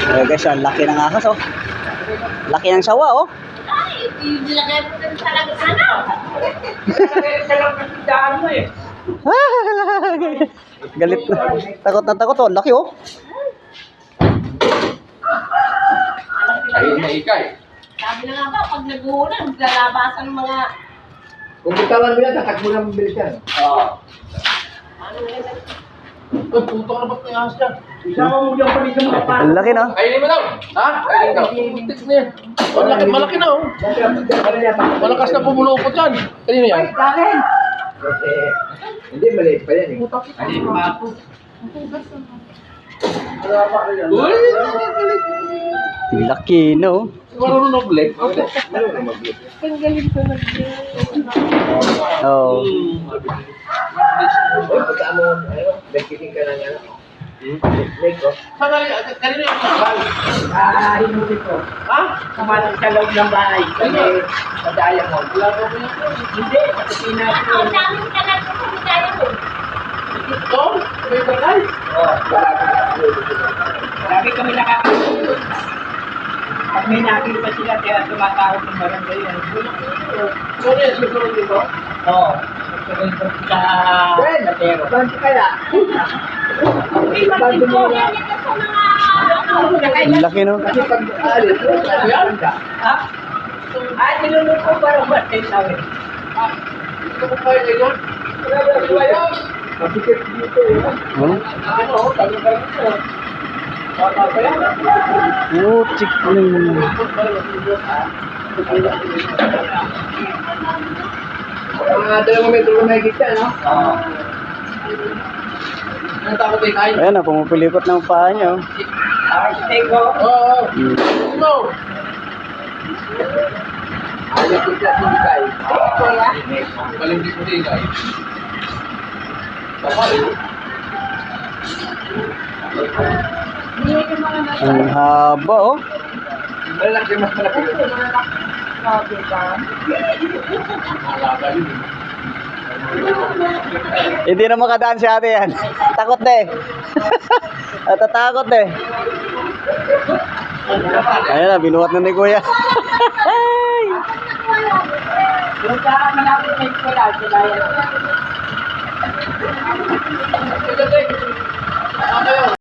Eh guys, ang laki ng ahas oh. Laki ng sawa oh. Ay, ilagay mo din talaga sana. Galit na. Takot oh. Laki oh. Ayun na ikay. Sabi na nga ba, pag nag-uulan, lalabasan ng mga... Kung bitawan mo yan, tatakbo na mabilis yan. Oo. Ano yan? Ay, puto ka na ba't may ahas dyan? Isama mo dyan pa rin sa mga Ang laki na. Kainin mo daw. Ha? Kainin daw. Tiks na yan. Malaki na oh. Malakas na pumulupot yan. Kanino yan? Kasi, hindi, maliit pa yan eh. Maliit pa ako. Uy! Ang laki no. Marunong na ulit. Ang galing ko Oh. Uy, pagka mo, ano, nagkiting ka ng ano. Leg, oh. Kanino yung kapal? Hinulit ko. Ha? Kumalang sa loob ng bahay. Kasi, sa Diamond. Hindi, sa kusina ko. Ang daming kalat ko sa bigay mo. Ito? May bagay? Oh, lagi kami nakakatulog. Pag may nakita sila, kaya tumatawag ng barangay yan. Sorry, susunod dito. Oo. Sa Matero. Saan kaya? Ay, bakit ko? Yan ito sa mga... Ang laki no. Kasi pag alis, ha? Ay, nilulog ko para matay sa akin. Ito ko kayo ngayon. Mabikit dito eh. Oh. Ano, tayo kayo dito. Bata pa yan. Oh, chicken. Mga 2 metro na may gitna, no? Oo. Ano takot ay kain? Ayan na, pumupulikot ng paa niya oh. Steak ko. Oo. No. Ayaw ko siya sinikay. Balimbing ko din kain. Kapal. Ang haba oh. Malaki, mas malaki. Malaga yun. Hindi na makadaan si ate yan. Takot na eh. Natatakot na eh. Ayan na, binuhat na ni kuya. Yung sa malapit na iskola, sila yan. Ito, ito. Ano kayo?